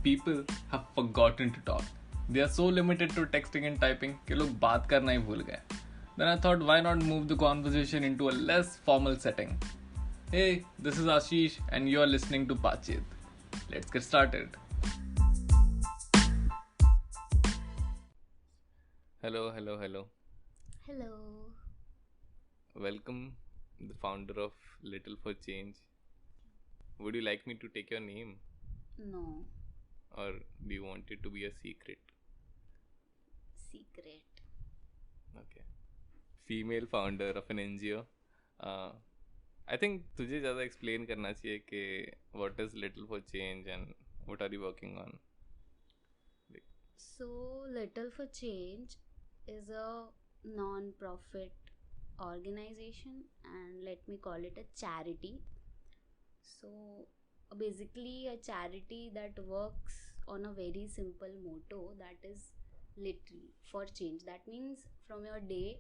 people have forgotten to talk. They are so limited to texting and typing कि लोग बात करना ही भूल गए. Then I thought, why not move the conversation into a less formal setting? Hey, this is Ashish and you are listening to Pachit. Let's get started. Hello. Hello. Welcome, the founder of Little for Change. Would you like me to take your name? No. Or do you want it to be a secret? Secret. Okay. Female founder of an NGO. I think तुझे ज़्यादा explain करना चाहिए कि what is Little for Change and what are you working on? So, Little for Change is a non-profit organization, and let me call it a charity. So, basically a charity that works on a very simple motto, that is Little for Change. That means from your day,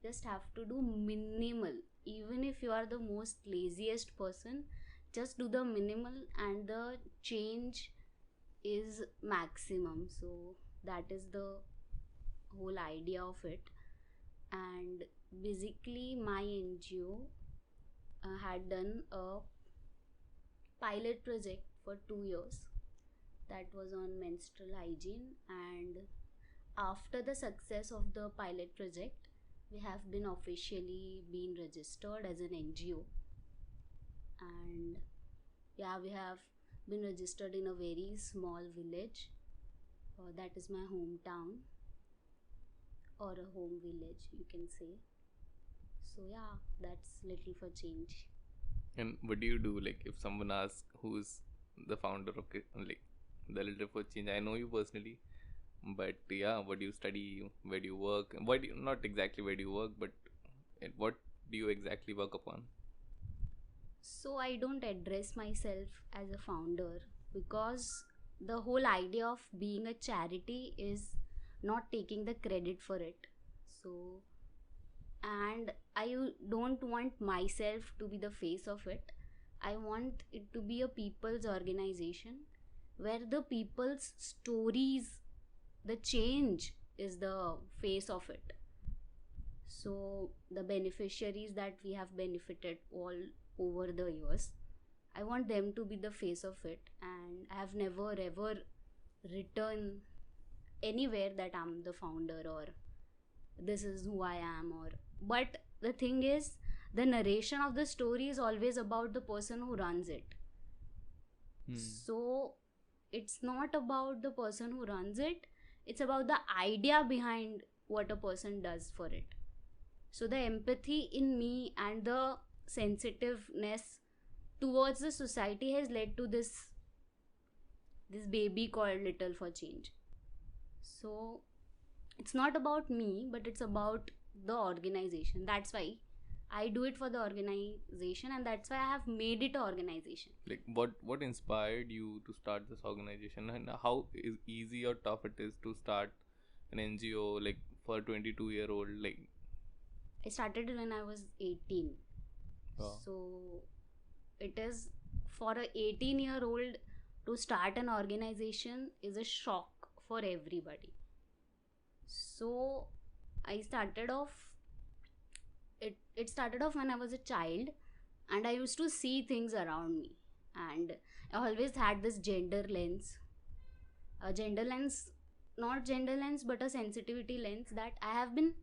just have to do minimal. Even if you are the most laziest person, just do the minimal and the change is maximum. So that is the whole idea of it. And basically my NGO had done a pilot project for 2 years that was on menstrual hygiene, and after the success of the pilot project we have been officially been registered as an NGO. And yeah, we have been registered in a very small village, that is my hometown, or a home village you can say. So yeah, that's Little for Change. And what do you do, like if someone asks who's the founder of like the Little for Change? I know you personally, but yeah, what do you study? Where do you work? What do you, not exactly where do you work, but what do you exactly work upon? So I don't address myself as a founder because the whole idea of being a charity is not taking the credit for it. So, and I don't want myself to be the face of it. I want it to be a people's organization where the people's stories, the change is the face of it. So the beneficiaries that we have benefited all over the years, I want them to be the face of it, and I have never ever written anywhere that I'm the founder or this is who I am. Or but the thing is, the narration of the story is always about the person who runs it. So it's not about the person who runs it, it's about the idea behind what a person does for it. So the empathy in me and the sensitiveness towards the society has led to this baby called Little for Change. So it's not about me, but it's about the organization. That's why I do it for the organization, and that's why I have made it an organization. Like what inspired you to start this organization, and how easy or tough it is to start an NGO like for a 22-year-old? Like I started when I was 18. Oh. So it is for a 18-year-old to start an organization is a shock for everybody. So I started off, it started off when I was a child, and I used to see things around me, and I always had this gender lens, not gender lens but a sensitivity lens, that I have been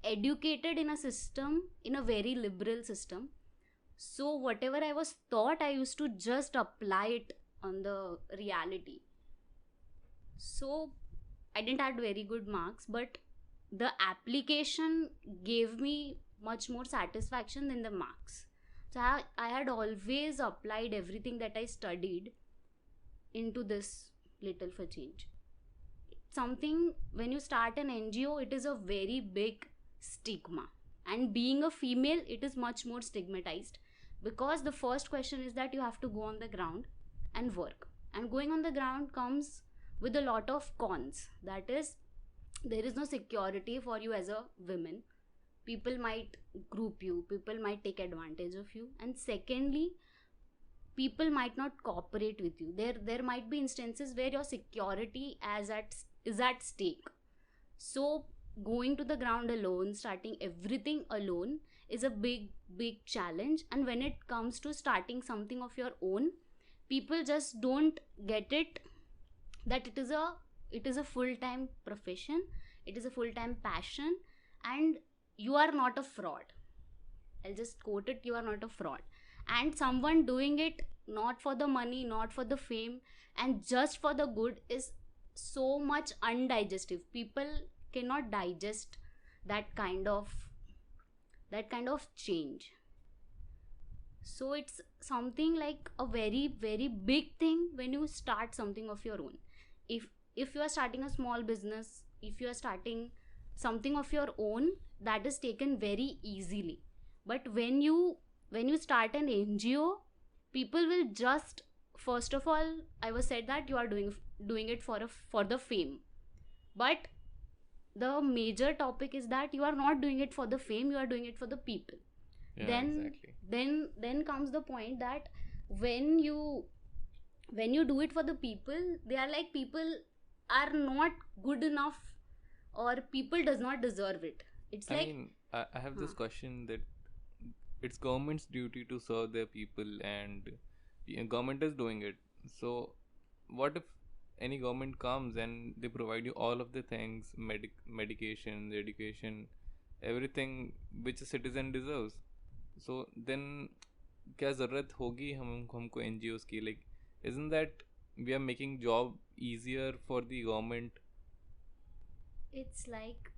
educated in a system, in a very liberal system. So whatever I was taught, I used to just apply it on the reality. So I didn't have very good marks, but the application gave me much more satisfaction than the marks. So I had always applied everything that I studied into this Little for Change. Something, when you start an NGO, it is a very big stigma, and being a female, it is much more stigmatized, because the first question is that you have to go on the ground and work, and going on the ground comes with a lot of cons. That is, there is no security for you as a woman. People might group you, people might take advantage of you, and secondly, people might not cooperate with you. There might be instances where your security is at stake. So going to the ground alone, starting everything alone, is a big challenge. And when it comes to starting something of your own, people just don't get it, that it is a full time profession, it is a full time passion, and you are not a fraud. I'll just quote it, you are not a fraud. And someone doing it not for the money, not for the fame, and just for the good is so much undigestive. People cannot digest that kind of change. So it's something like a very big thing when you start something of your own. If you are starting a small business, if you are starting something of your own, that is taken very easily. But when you start an NGO, people will just, first of all, I was said that you are doing it for the fame. But the major topic is that you are not doing it for the fame, you are doing it for the people. Yeah, then exactly. then comes the point that when you do it for the people, they are like, people are not good enough, or people does not deserve it. It's I like, mean, I have huh, this question that it's government's duty to serve their people, and government is doing it. So, what if any government comes and they provide you all of the things, medication, education, everything which a citizen deserves? So then, क्या ज़रूरत होगी हमको NGOs की? Like, isn't that we are making job easier for the government? it's like,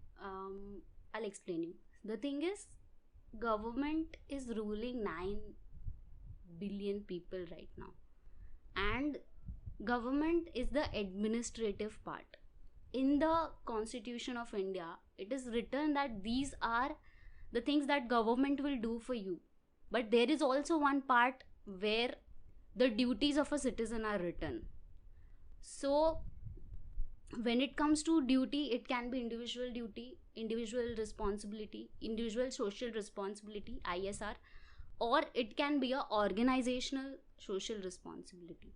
I'll explain you. The thing is, government is ruling 9 billion people right now, and government is the administrative part. In the Constitution of India, it is written that these are the things that government will do for you. But there is also one part where the duties of a citizen are written. So when it comes to duty, it can be individual duty, individual responsibility, individual social responsibility, ISR, or it can be a organizational social responsibility.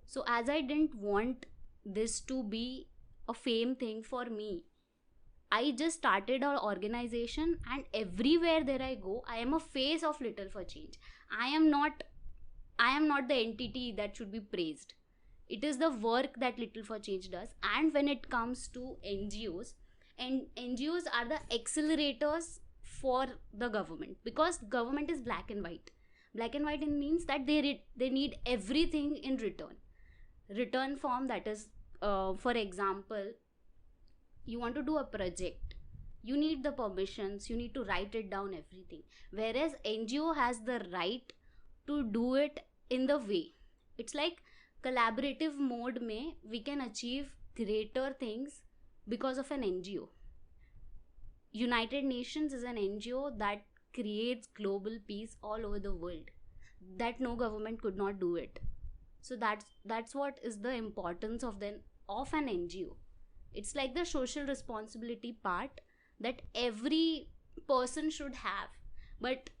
So as I didn't want this to be a fame thing for me, I just started an organization, and everywhere there I go, I am a face of Little for Change. I am not the entity that should be praised. It is the work that Little for Change does. And when it comes to NGOs, and NGOs are the accelerators for the government, because government is black and white. Black and white means that they need everything in return form. That is, for example, you want to do a project, you need the permissions, you need to write it down, everything. Whereas NGO has the right to do it in the way. It's like collaborative mode mein we can achieve greater things because of an NGO. United Nations is an NGO that creates global peace all over the world, that no government could not do it. So that's what is the importance of an NGO. It's like the social responsibility part that every person should have. But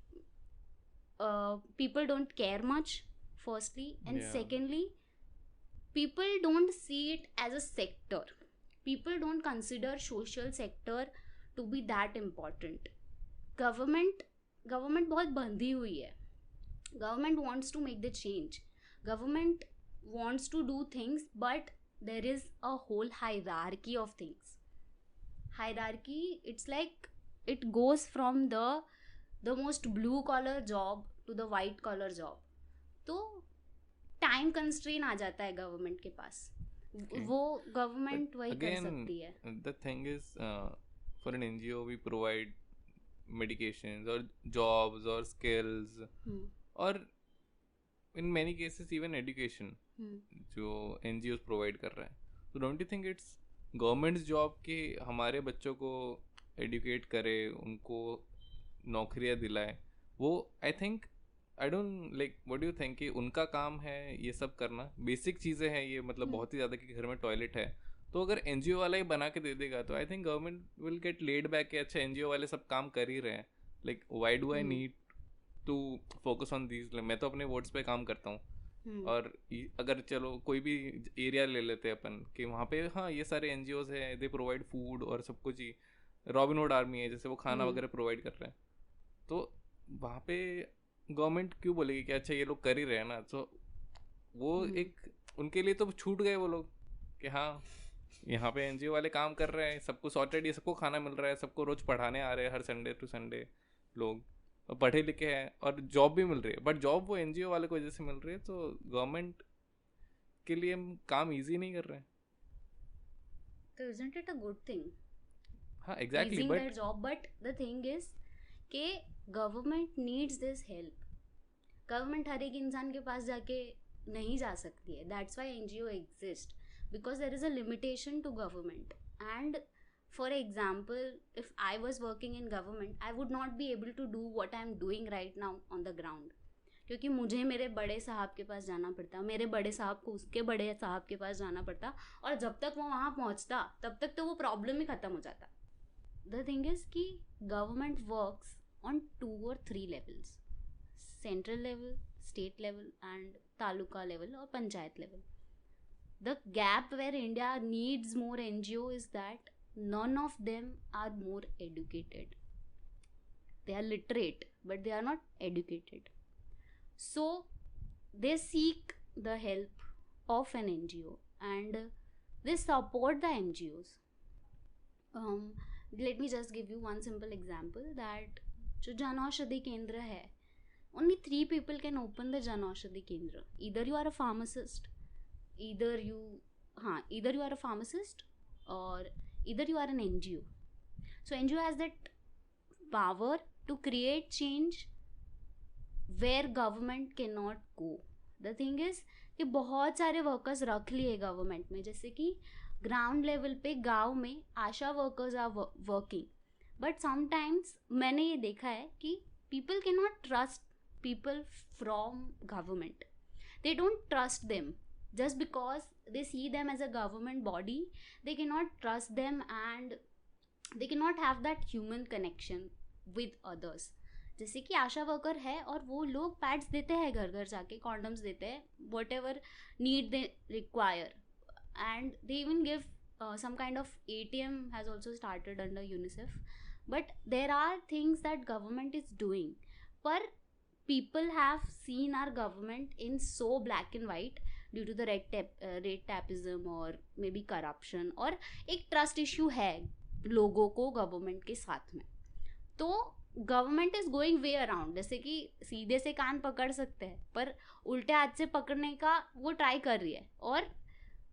people don't care much, firstly, and Yeah. secondly, people don't see it as a sector. People don't consider social sector to be that important. Government बहुत बंधी हुई है. Government wants to make the change, government wants to do things, but there is a whole hierarchy of things. Hierarchy, it's like it goes from the most blue collar job to the white collar job. तो time constrain आ जाता है government के पास. वो government वही कर सकती है. The thing is, for an NGO we provide medications or jobs or skills, or in many cases even education जो NGOs provide कर रहा है. So don't you think it's government's job कि हमारे बच्चों को educate करे, उनको नौकरियाँ दिलाए? वो I think I don't like, what do you think कि उनका काम है ये सब करना? बेसिक चीज़ें हैं ये, मतलब बहुत ही ज़्यादा कि घर में टॉयलेट है, तो अगर NGO वाला ही बना के दे देगा तो I think government will get laid back कि अच्छा NGO वाले सब काम कर ही रहे हैं. Like why do I need to focus on these? मैं तो अपने वर्ड्स पे काम करता हूँ. और अगर चलो कोई भी एरिया ले लेते हैं अपन कि वहाँ पे हाँ ये सारे एनजीओज हैं, दे प्रोवाइड फूड और सब कुछ ही, रॉबिनहुड आर्मी है जैसे वो खाना वगैरह प्रोवाइड कर रहे हैं, तो वहाँ पे गवर्नमेंट क्यों बोलेगी कि अच्छा ये लोग कर ही रहे हैं ना, तो वो एक उनके लिए तो छूट गए वो लोग कि हाँ यहाँ पे एनजीओ वाले काम कर रहे हैं, सबको सॉर्टेड, ये सबको खाना मिल रहा है, सबको रोज पढ़ाने आ रहे हैं हर संडे टू संडे लोग, और पढ़े लिखे हैं और जॉब भी मिल रही है, बट जॉब वो एनजीओ वाले को वजह से मिल रही है, तो गवर्नमेंट के लिए हम काम इजी नहीं कर रहे हैं. तो isn't it a good thing? हाँ exactly, Easing but their job, but the thing is कि government needs this help. Government हर एक इंसान के पास जाके नहीं जा सकती है. That's why NGO exist, because there is a limitation to government. And for example, if I was working in government, I would not be able to do what I am doing right now on the ground, क्योंकि मुझे मेरे बड़े साहब के पास जाना पड़ता, मेरे बड़े साहब को उसके बड़े साहब के पास जाना पड़ता, और जब तक वो वहाँ पहुँचता तब तक तो वो प्रॉब्लम ही ख़त्म हो जाता. द थिंग इज कि government works on 2 or 3 levels: central level, state level, and taluka level or panchayat level. The gap where India needs more NGO is that none of them are more educated. They are literate, but they are not educated. So they seek the help of an NGO and they support the NGOs. Let me just give you one simple example that जो जन औषधि केंद्र है, only 3 people can open the Jan Aushadhi केंद्र. Either you are a pharmacist, either you are a pharmacist, or either you are an NGO. So NGO has that power to create change where government cannot go. The thing is कि बहुत सारे workers रख लिए government में, जैसे कि ground level पे गांव में ASHA workers are working, but sometimes मैंने ये देखा है कि people cannot trust people from government. They don't trust them just because they see them as a government body. They cannot trust them and they cannot have that human connection with others. जैसे कि आशा worker है और वो लोग pads देते हैं, घर घर जाके कॉन्डम्स देते हैं, what ever need they require, and they even give some kind of ATM has also started under UNICEF. But there are things that government is doing, but people have seen our government in so black and white due to the red tapeism or maybe corruption, और एक trust issue है लोगों को government के साथ में. तो government is going way around, जैसे कि सीधे से कान पकड़ सकते हैं पर उल्टे हाथ से पकड़ने का वो ट्राई कर रही है, और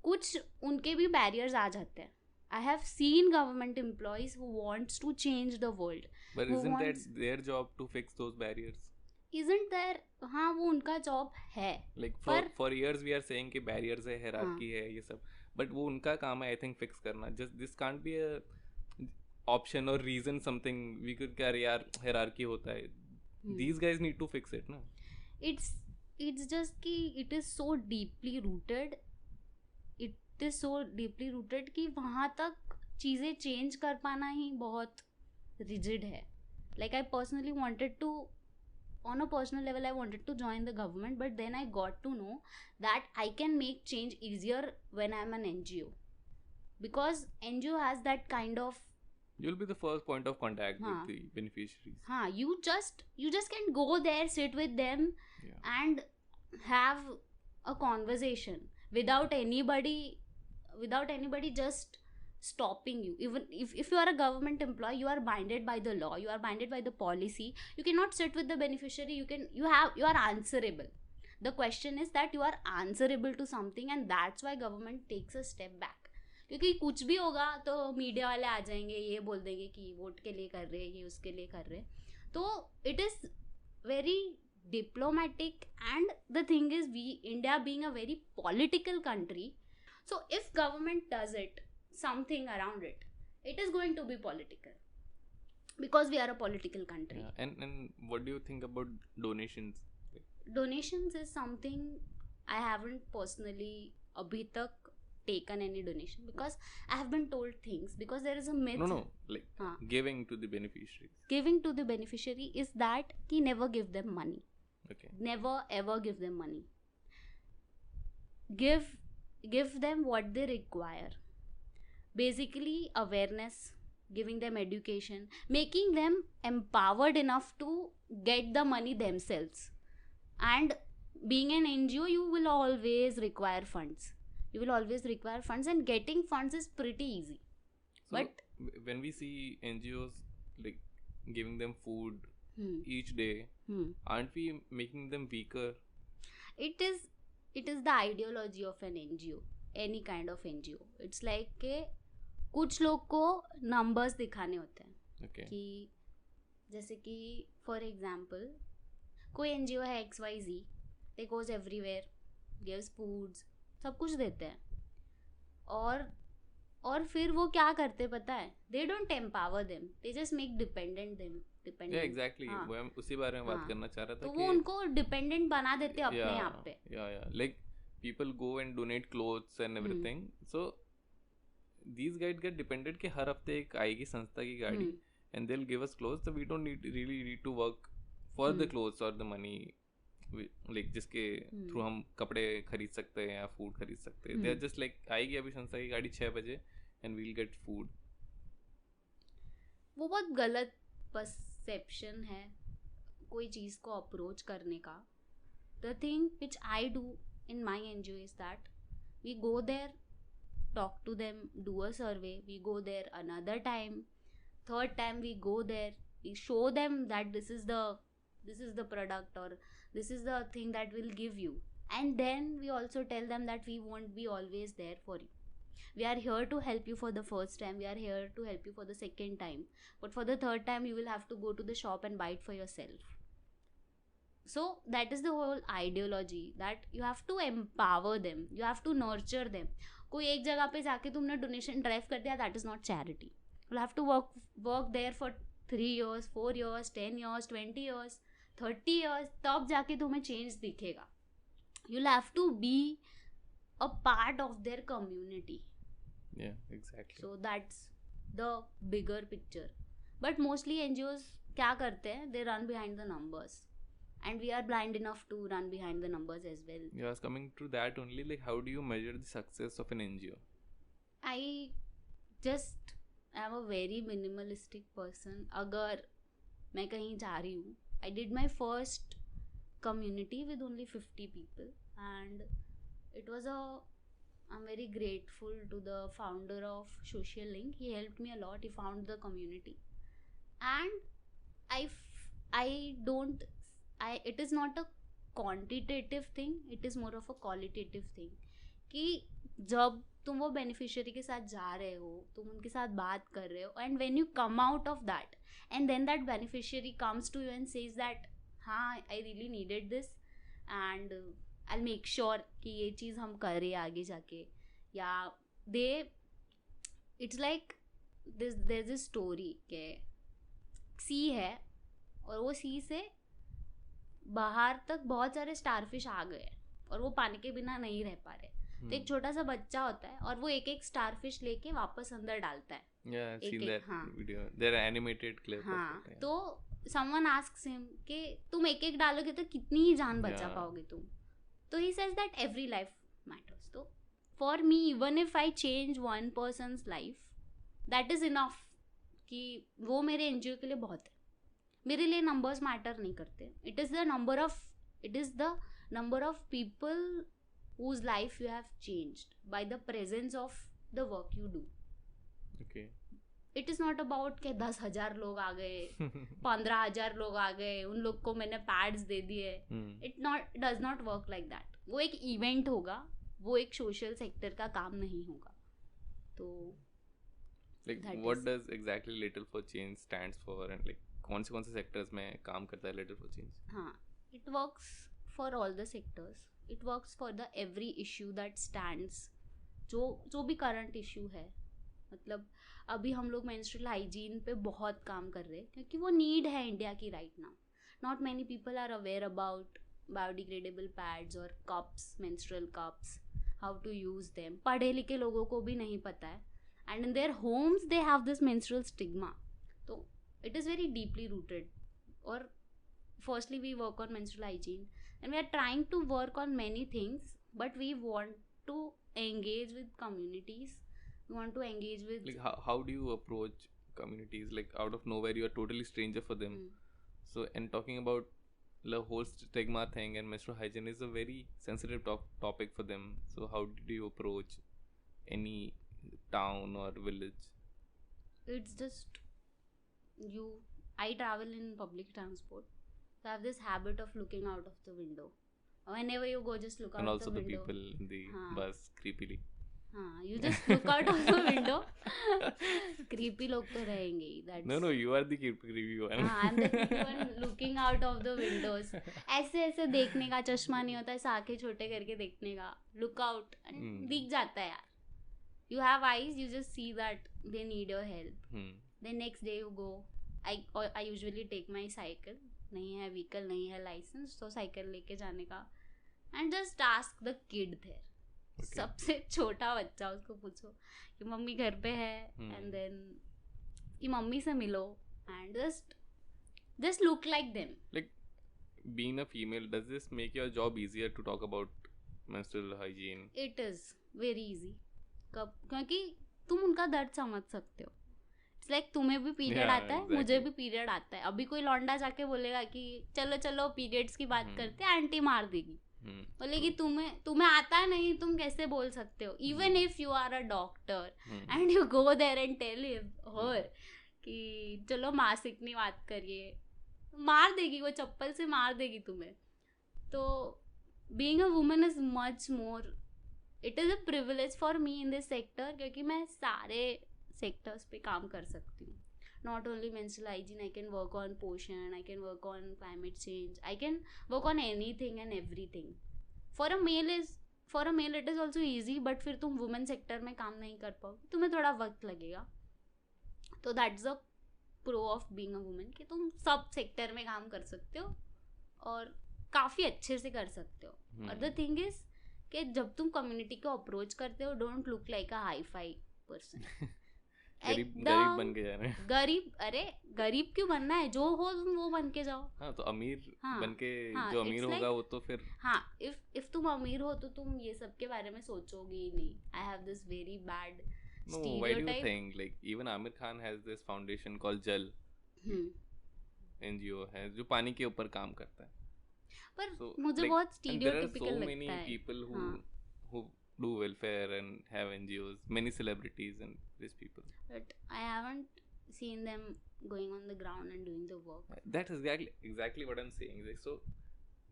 कुछ उनके भी बैरियर्स आ जाते हैं. I have seen government employees who wants to change the world. But isn't that their job to fix those barriers? Isn't there? हाँ, वो उनका जॉब है. Like for years we are saying कि barriers है, hierarchy है, ये सब. But वो उनका काम है, I think, fix करना. Just this can't be a option or reason something we could carry यार hierarchy होता है. These guys need to fix it, ना? It's just कि it is so deeply rooted. It is so deeply rooted कि वहाँ तक चीज़ें change कर पाना ही बहुत rigid है. Like I personally wanted to, on a personal level, I wanted to join the government, but then I got to know that I can make change easier when I'm an NGO, because NGO has that kind of. You'll be the first point of contact with the beneficiaries. You just can go there, sit with them, and have a conversation without anybody just stopping you. Even if you are a government employee, you are binded by the law, you are binded by the policy. You cannot sit with the beneficiary. You are answerable. The question is that you are answerable to something, and that's why government takes a step back. क्योंकि कुछ भी होगा तो media वाले आ जाएंगे, ये बोल देंगे कि वोट के लिए कर रहे हैं, ये उसके लिए कर रहे हैं. तो it is very diplomatic, and the thing is, India being a very political country, so if government does something around it, it is going to be political, because we are a political country. And what do you think about donations? Donations is something I haven't personally abhi tak taken any donation, because I have been told things, because there is a myth. No, like giving to the beneficiaries. Giving to the beneficiary is that ki never give them money. Okay. Never ever give them money. give give them what they require. Basically awareness, giving them education, making them empowered enough to get the money themselves. And being an NGO, you will always require funds. You will always require funds, and getting funds is pretty easy. So But when we see NGOs like giving them food hmm, each day, hmm. aren't we making them weaker? it is it is the ideology of an NGO, any kind of NGO. It's like के कुछ लोग को numbers दिखाने होते हैं Okay. कि जैसे कि फॉर एग्जाम्पल कोई NGO है XYZ, दे गोज एवरीवेयर, गिव्स फूड्स, सब कुछ देते हैं, और फिर वो क्या करते पता है, they don't empower them, they just make dependent them, Yeah, exactly. हाँ, वो हम उसी बारे में बात हाँ, करना चाह रहा था तो कि वो उनको डिपेंडेंट बना देते अपने yeah, आप पे. yeah. Like people go and donate clothes and everything. So these guys get dependent कि हर हफ्ते एक आएगी संस्था की गाड़ी and they'll give us clothes, so we don't really need to work for the clothes or the money like जिसके through हम कपड़े खरीद सकते हैं या फूड खरीद सकते हैं. They are just like आएगी अभी संस्था की गाड़ी 6 बजे and we'll get food. वो बहुत गलत परसेप्शन है कोई चीज़ को अप्रोच करने का. The thing which I do in my NGO is that we go there, talk to them, do a survey, we go there another time, third time we go there, we show them that this is the product, or this is the thing that will give you, and then we also tell them that we won't be always there for you. We are here to help you for the first time, we are here to help you for the second time, but for the third time you will have to go to the shop and buy it for yourself. So that is the whole ideology, that you have to empower them, you have to nurture them. कोई एक जगह पे जाके तुमने donation drive कर दिया, that is not charity. You have to work there for 3 years, 4 years, 10 years, 20 years, 30 years, तब जाके तुम्हें चेंज दिखेगा. You have to be a part of their community. Yeah, exactly. So that's the bigger picture. But mostly NGOs क्या करते हैं, they run behind the numbers, and we are blind enough to run behind the numbers as well. Yeah, I was coming to that only. Like, how do you measure the success of an NGO? I just am a very minimalistic person. अगर मैं कहीं जा रही हूँ, I did my first community with only 50 people, and it was I'm very grateful to the founder of Social Link. He helped me a lot. He found the community, and it is not a quantitative thing, it is more of a qualitative thing. कि जब तुम वो beneficiary के साथ जा रहे हो, तुम उनके साथ बात कर रहे हो, and when you come out of that, and then that beneficiary comes to you and says that हाँ I really needed this, and I make sure कि ये चीज़ हम करें आगे जाके. या they it's like there is a story के सी है, और वो सी से बाहर तक बहुत सारे स्टारफिश आ गए और वो पानी के बिना नहीं रह पा रहे. तो एक छोटा सा बच्चा होता है और वो एक एक स्टारफिश लेके वापस अंदर डालता है. Yeah, I've seen that हाँ, video. There are animated clip हाँ, of it. Yeah. तो someone asks him कि तुम एक एक डालोगे तो कितनी ही जान बचा Yeah. पाओगे तुम. तो he says that every life matters. तो for me, even if I change one person's life, that is enough. कि वो मेरे NGO के लिए बहुत है. मेरे लिए numbers matter नहीं करते. It is the number of people whose life you have changed by the presence of the work you do. Okay. It is not about कि 10,000 लोग आ गए, 15,000 लोग आ गए, उन लोग को मैंने पैड्स दे दिए. It does not work like that. वो एक इवेंट होगा, वो एक सोशल सेक्टर का काम नहीं होगा. तो like what does exactly Little for Change stands for, and like कौन से सेक्टर्स में काम करता है Little for Change? हाँ, it works for all the sectors. It works for the every issue that stands. जो भी करंट इशू है, मतलब अभी हम लोग मेंस्ट्रुअल हाइजीन पे बहुत काम कर रहे हैं क्योंकि वो नीड है इंडिया की right now. Not many people are aware about biodegradable pads और cups, menstrual cups, how to use them. पढ़े लिखे लोगों को भी नहीं पता है, and in their homes they have this menstrual stigma. तो it is very deeply rooted. और firstly we work on menstrual hygiene, and we are trying to work on many things but we want to engage with communities, we want to engage with Like how do you approach communities? Like out of nowhere you are totally stranger for them. So, and talking about the whole stigma thing and menstrual hygiene is a very sensitive topic for them. So how do you approach any town or village? it's just you. I travel in public transport, so I have this habit of looking out of the window. Whenever you go, just look And out also the the window. people in the हाँ bus creepily. हाँ, you just look out of the window. Creepy लोग तो रहेंगे ही. That's No, you are the creepy one. हाँ, I'm the creepy one looking out of the windows. ऐसे ऐसे देखने का चश्मा नहीं होता, ऐसे आंखें छोटे करके देखने का. Look out and दिख जाता है यार. You have eyes, you just see that they need your help. Then next day you go. I usually take my cycle. नहीं है vehicle, नहीं है license, तो साइकिल लेके जाने का. And just ask the kid there. Okay. सबसे छोटा बच्चा, उसको पूछो कि मम्मी घर पे है, and then कि मम्मी से मिलो, and just look like them. Like being a female, does this make your job easier to talk about menstrual hygiene? It is very easy. कब, क्योंकि तुम उनका दर्द समझ सकते हो. It's like तुम्हें भी पीरियड आता है, मुझे भी पीरियड आता है. अभी कोई लौंडा जाके बोलेगा कि चलो चलो पीरियड्स की बात करते हैं, आंटी मार देगी. बोलेगी तुम्हें आता नहीं, तुम कैसे बोल सकते हो. Even if you are a doctor and you go there and tell her कि चलो मासिक नहीं बात करिए, मार देगी वो, चप्पल से मार देगी तुम्हें. तो being a woman is much more, it is a privilege for me in this sector, क्योंकि मैं सारे सेक्टर्स पे काम कर सकती हूँ. Not only menstrual hygiene, I can work on pollution, I can work on climate change, I can work on anything and everything. For a male it is also easy, but फिर तुम women sector में काम नहीं कर पाओगे, तुम्हें थोड़ा वक्त लगेगा. तो that's the pro of being a woman, कि तुम सब सेक्टर में काम कर सकते हो और काफ़ी अच्छे से कर सकते हो. और the thing is कि जब तुम कम्युनिटी को अप्रोच करते हो, don't look like a hi fi person. गरीब बन के जाना है. गरीब क्यों बनना है, जो हो तुम वो बन के जाओ. हाँ, तो अमीर बन के जो अमीर होगा वो तो फिर इफ तुम अमीर हो तो तुम ये सब के बारे में सोचोगे ही नहीं. I have this very bad stereotype. Why do you think like even Amir Khan has this foundation called Jal NGO है जो पानी के ऊपर काम करता है. पर मुझे बहुत stereotypical लगता है. There are so many people who do welfare and have NGOs, many celebrities and these people. But I haven't seen them going on the ground and doing the work. That is exactly what I'm saying. So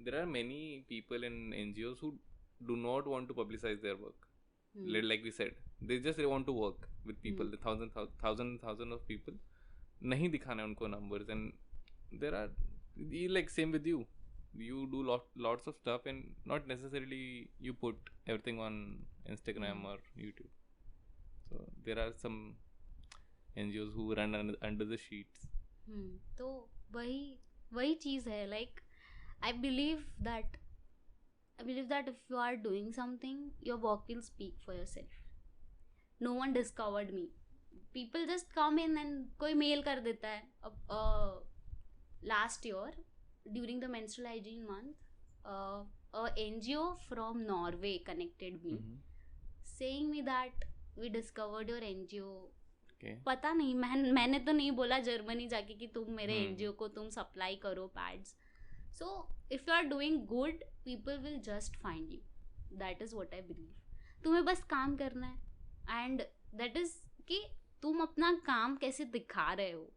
there are many people in NGOs who do not want to publicize their work. Like we said, they just want to work with people, the thousands of people. नहीं दिखाना उनको numbers, and there are like same with you. You do lots of stuff and not necessarily you put everything on Instagram or YouTube. So there are some NGOs who run under the sheets. तो वही चीज़ है. Like I believe that if you are doing something, your work will speak for yourself. No one discovered me. People just come in and कोई mail कर देता है. Last year during the menstrual hygiene month, a NGO from Norway connected me, saying me that we discovered your NGO. Okay. पता नहीं, मैंने तो नहीं बोला जर्मनी जाके कि तुम मेरे NGO को तुम सप्लाई करो pads. So if you are doing good, people will just find you. That is what I believe. तुम्हें बस काम करना है, and that is कि तुम अपना काम कैसे दिखा रहे हो.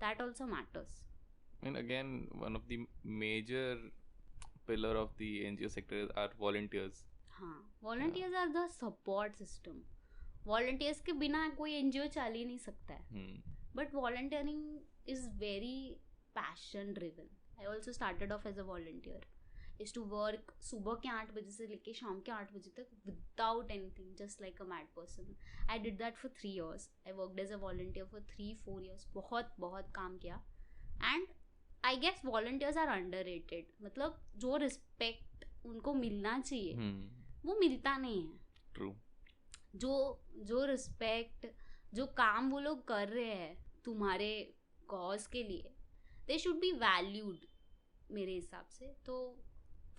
That also matters. And again, one of the major pillar of the NGO sector are volunteers. हाँ, volunteers are the support system. Volunteers के बिना कोई NGO चल ही नहीं सकता है. But volunteering is very passion driven. I also started off as a volunteer. Is to work सुबह के 8 बजे से लेके शाम के 8 बजे तक without anything, just like a mad person. I did that for 3 years. I worked as a volunteer for 3-4 years. बहुत काम किया. And I guess volunteers are underrated. मतलब जो रिस्पेक्ट उनको मिलना चाहिए वो मिलता नहीं है. True. जो रिस्पेक्ट, जो काम वो लोग कर रहे हैं तुम्हारे कॉज के लिए, दे शुड बी वैल्यूड मेरे हिसाब से. तो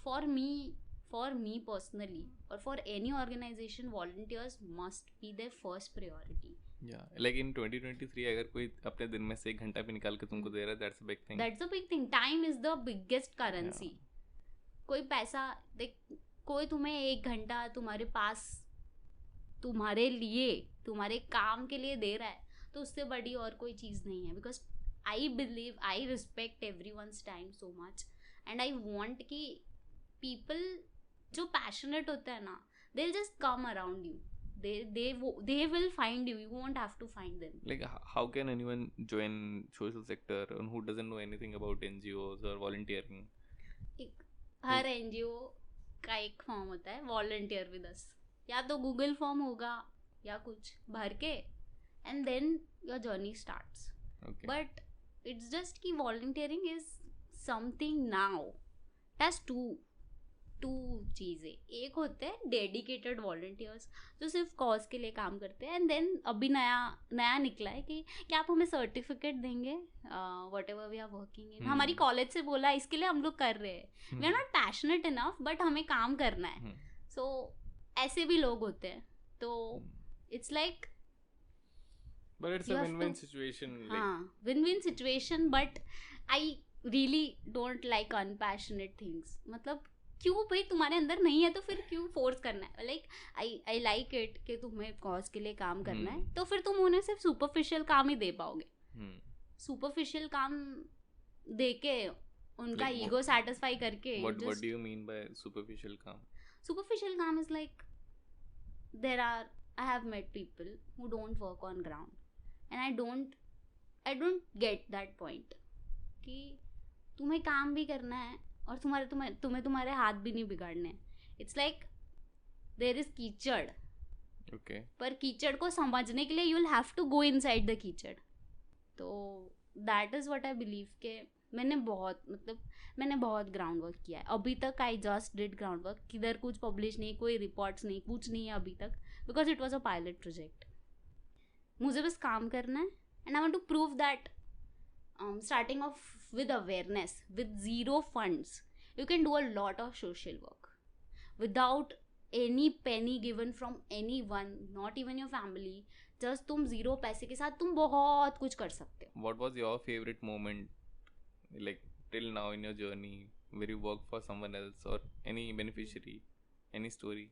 for me, for me personally or for any organization, volunteers must be their first priority. Like in 2023 अगर कोई अपने दिन में से 1 घंटा भी निकाल के तुमको दे रहा है, that's a big thing. That's a big thing. Time is the biggest currency. कोई पैसा देख, कोई तुम्हें 1 घंटा तुम्हारे पास तुम्हारे लिए तुम्हारे काम के लिए दे रहा है तो उससे बड़ी और कोई चीज़ नहीं है. Because I believe, I respect every once time so much and I want कि पीपल जो पैशनेट होता है ना, they will just come around you. They will find you. You won't have to find them. Like how can anyone join social sector and who doesn't know anything about NGOs or volunteering? Her NGO का एक form होता है, volunteer with us. या तो Google form होगा या कुछ भर के and then your journey starts. But it's just कि volunteering is something now. That's two चीज़ें. एक होते हैं डेडिकेटेड वॉलंटियर्स जो सिर्फ कॉज के लिए काम करते हैं, एंड देन अभी नया निकला है कि क्या आप हमें सर्टिफिकेट देंगे whatever we are working in. हमारी कॉलेज से बोला इसके लिए हम लोग कर रहे हैं. We are not passionate enough but हमें काम करना है. सो ऐसे भी लोग होते हैं. तो it's like but it's a win-win situation. win-win situation, but I really don't like unpassionate things. मतलब क्यों भाई, तुम्हारे अंदर नहीं है तो फिर क्यों फोर्स करना है. लाइक आई लाइक इट कि तुम्हें कॉज के लिए काम करना है तो फिर तुम उन्हें सिर्फ सुपरफिशियल काम ही दे पाओगे. सुपरफिशियल काम दे के उनका ईगो सेटिस्फाई करके. What do you mean by superficial काम? Superficial काम is like I have met people who don't work on ground and I don't get that point कि तुम्हें काम भी करना है और तुम्हें तुम्हारे हाथ भी नहीं बिगाड़ने. इट्स लाइक देयर इज कीचड़. ओके. पर कीचड़ को समझने के लिए you will have to go inside the कीचड़. तो that is what I believe के मैंने बहुत ग्राउंड वर्क किया है अभी तक. I just did ground work. किधर कुछ पब्लिश नहीं, कोई रिपोर्ट्स नहीं, कुछ नहीं है अभी तक, because it was a pilot project. मुझे बस काम करना है and I want to prove that starting off with awareness, with zero funds, you can do a lot of social work without any penny given from anyone, not even your family. Just तुम zero पैसे के साथ तुम बहुत कुछ कर सकते हो. What was your favorite moment, like till now in your journey, where you work for someone else or any beneficiary, any story?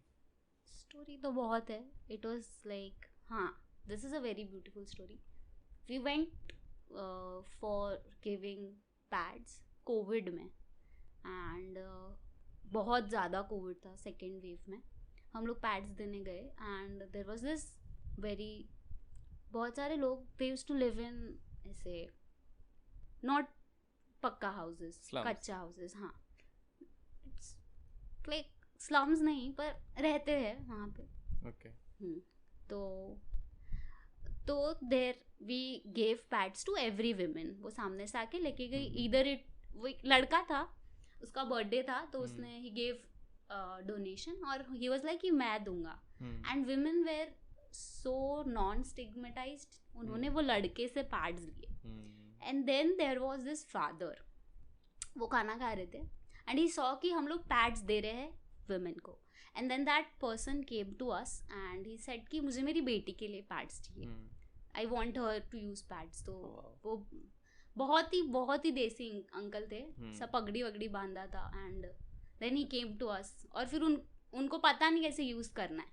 Story तो बहुत है. It was like, this is a very beautiful story. We went for giving pads Covid में and बहुत ज़्यादा Covid था second wave में. हम लोग पैड्स देने गए एंड देयर वाज दिस बहुत सारे लोग, they used to live in ऐसे नॉट पक्का हाउसेस, कच्चा हाउसेस. हाँ, इट्स लाइक स्लम्स नहीं पर रहते हैं वहाँ पे. ओके. तो there we gave pads to every women. वो सामने से आके लेके गई. इधर वो एक लड़का था, उसका बर्थडे था तो उसने ही गेव डोनेशन और ही वाज लाइक कि मैं दूंगा. And women were so non stigmatized. उन्होंने वो लड़के से पैड्स लिए. And then there was this father, वो खाना खा रहे थे एंड ही सॉ कि हम लोग पैड्स दे रहे हैं विमेन को. And then that person came to us and he said कि मुझे मेरी बेटी के लिए पैड्स चाहिए. I want her to use pads. तो वो बहुत ही देसी अंकल थे. सब पगड़ी वगड़ी बांधा था. And then he came to us और फिर उनको पता नहीं कैसे यूज़ करना है.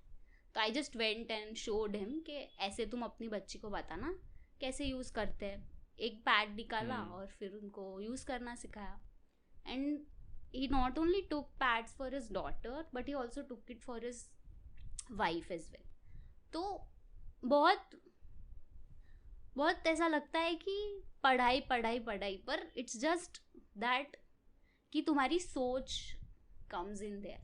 तो I just went and showed him कि ऐसे तुम अपनी बच्ची को बताना कैसे यूज़ करते हैं. एक पैड निकाला और फिर उनको यूज़ करना सिखाया. And he not only took pads for his daughter but he also took it for his wife as well. तो बहुत ऐसा लगता है कि पढ़ाई पर it's just that कि तुम्हारी सोच comes in there.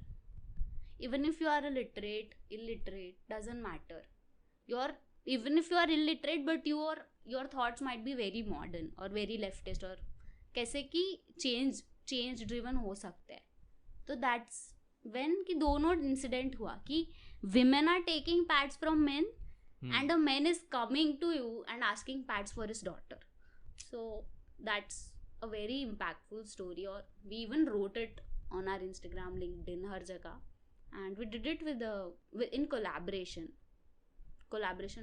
Even if you are illiterate doesn't matter. Even if you are illiterate but your thoughts might be very modern or very leftist or कैसे कि चेंज ड्रिवन हो सकते हैं. तो that's when कि दोनों इंसिडेंट हुआ कि women are taking pads from men and a man is coming to you and asking pads for his daughter. So that's a very impactful story और we even wrote it on our Instagram, LinkedIn, हर जगह. And we did it in collaboration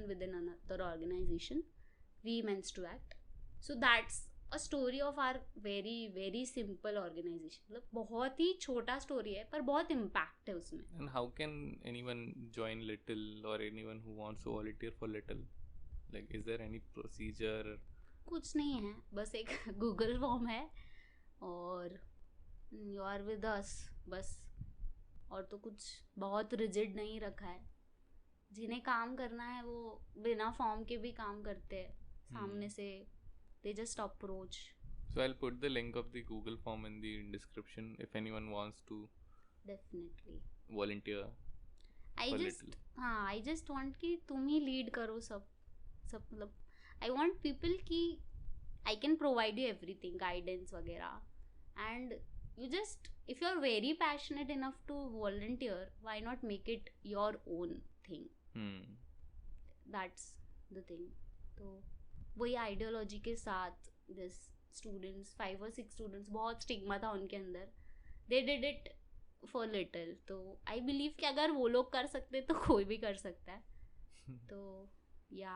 with another organization, We Meant to Act. So that's a story of our very very simple organization. मतलब बहुत ही छोटा story है पर बहुत impact है उसमें. And how can anyone join Little, or anyone who wants to volunteer for Little? Like, is there any procedure? कुछ नहीं है, बस एक Google form है और you are with us बस. और तो कुछ बहुत rigid नहीं रखा है. जिन्हें काम करना है वो बिना फॉर्म के भी काम करते हैं सामने से. They just approach. So I'll put the link of the Google form in the description if anyone wants to Definitely volunteer. I just want कि तुम ही lead करो सब मतलब I want people कि I can provide you everything, guidance वगैरह, and you just, if you are very passionate enough to volunteer, why not make it your own thing? That's the thing. तो वही ideology के साथ this students 5 or 6 students, बहुत stigma था उनके अंदर, they did it for little. तो I believe कि अगर वो लोग कर सकते तो कोई भी कर सकता है. तो या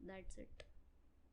दैट्स इट.